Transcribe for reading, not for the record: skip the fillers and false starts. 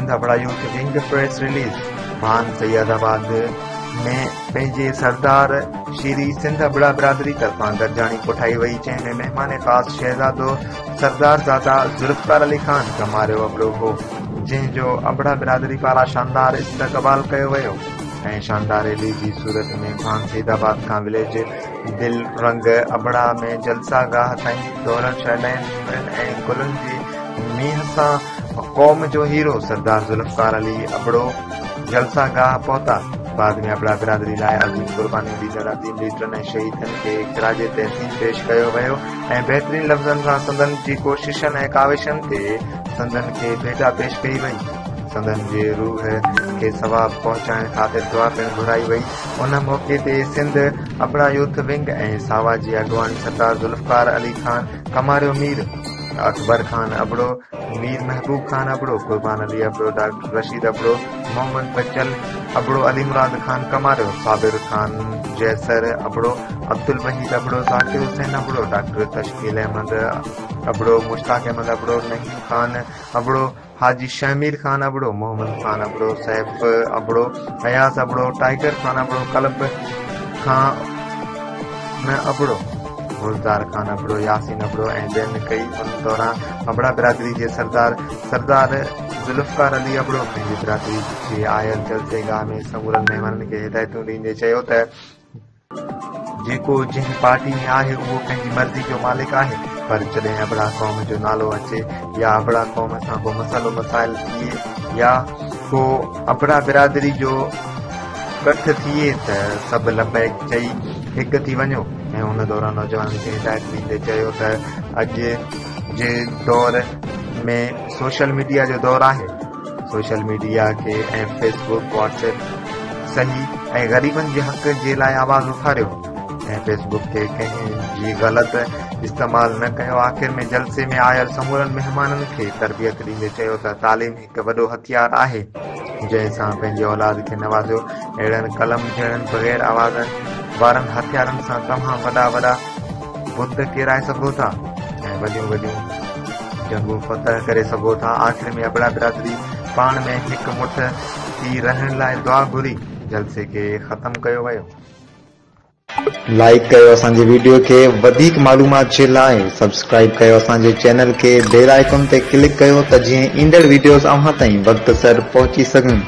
सिंध अबड़ा youth wing press release Bhan Saeedabad में पंहिंजे सरदार श्री सिंध अबड़ा बिरादरी तरफां गॾिजाणी कोठाई वई, जंहिं में मेहमान ख़ास शहज़ादो सरदारज़ादा ज़ुल्फ़कार अली खान कमारियो अबड़ो हो, जंहिंजो अबड़ा बिरादरी पारां शानदार इस्तक़बाल कयो वियो ऐं शानदार रैली जी सूरत में भान सैयदाबाद खां विलेज दिल रंग अबड़ा में जलसा गाह ताईं दौड़ छॾनि ऐं गुलनि जी मींहं सां क़ौम जो हीरो सरदार ज़ुल्फ़कार अली अबड़ो जलसा गाह पहुता। बाद में अबड़ा बिरादरी लाइ अज़ीम क़ुर्बानी ॾींदड़ अज़ीम लीडरनि ऐं शहीदनि खे ख़िराज तहसीन पेश कयो वियो ऐं बहितरीन लफ़्ज़नि सां संदन जी कोशिशनि ऐं काविशनि ते संदन खे भेटा पेश कई वई। संदन जे रूह खे सवाब पहुचाइण ख़ातिर दुआ पिणु घुराई वई। उन मौक़े ते सिंध अबड़ा यूथ विंग ऐं सावा जी अॻवानी सरदार ज़ुल्फ़कार अली खान कमारियो मीर, अकबर खान अबड़ो, मीर महबूब खान अबड़ो, कुर्बान अली अबड़ो, डॉक्टर रशीद अबड़ो, मोहम्मद बच्चल अबड़ो, अली मुराद खान कमारियो, साबिर खान जैसर अबड़ो, अब्दुल वहीद अबड़ो, ज़ाकिर हुसैन अबड़ो, डॉक्टर तशकील अहमद अबड़ो, मुश्ताक अहमद अबड़ो, नहीम खान अबड़ो, हाजी शमीर खान अबड़ो, मोहम्मद खान अबड़ो, सैफ अबड़ो, अयाज अबड़ो, टाइगर खान अबड़ो, कलब खान अबड़ो, गुलजार खान अबड़ो, यासीन अबड़ो ऐं ॿियनि कई। उन दौरान अबड़ा बिरादरी जे सरदार ज़ुल्फ़कार अली अबड़ो पंहिंजी बिरादरी जे आयल जलसे गाह में समूरनि महिमाननि खे हिदायतूं ॾींदे चयो त जेको जंहिं पार्टी में आहे उहो पंहिंजी मर्ज़ी जो मालिक आहे, पर जॾहिं अबड़ा क़ौम जो नालो अचे या अबड़ा क़ौम सां को मसइलो मसाइल थिए या को अबड़ा बिरादरी जो गठ थिए त सभु लबैक चई हिकु थी वञो। ऐं उन दौरान नौजवाननि खे हिदायत ॾींदे चयो त अॼु जे दौर में सोशल मीडिया जो दौर आहे, सोशल मीडिया खे ऐं फेसबुक व्हाट्सएप सही ऐं ग़रीबनि जे हक़ जे लाइ आवाज़ उथारियो ऐं फेसबुक खे कंहिंजी ग़लति इस्तेमालु न कयो। आख़िर में जलसे में आयल समूरनि महिमाननि खे तरबियत ॾींदे चयो त तालीम हिकु वॾो हथियार आहे जंहिं सां पंहिंजे औलाद खे नवाज़ियो। अहिड़नि कलम जहिड़नि बग़ैर आवाज़नि वारनि हथियारनि सां तव्हां वॾा बुत किराए सघो था ऐं वॾियूं जंगूं फतह करे सघो था। आख़िर में अबड़ा बिरादरी पाण में हिकु मुठ थी रहण लाइ दुआ घुरी जलसे खे ख़त्म कयो वियो। लाइक कयो असांजे वीडियो खे, वधीक मालूमात जे लाइ सब्सक्राइब कयो असांजे चैनल खे, बेल आइकन ते क्लिक कयो त जीअं ईंदड़ वीडियोस अव्हां ताईं वक़्त सर पहुची सघनि।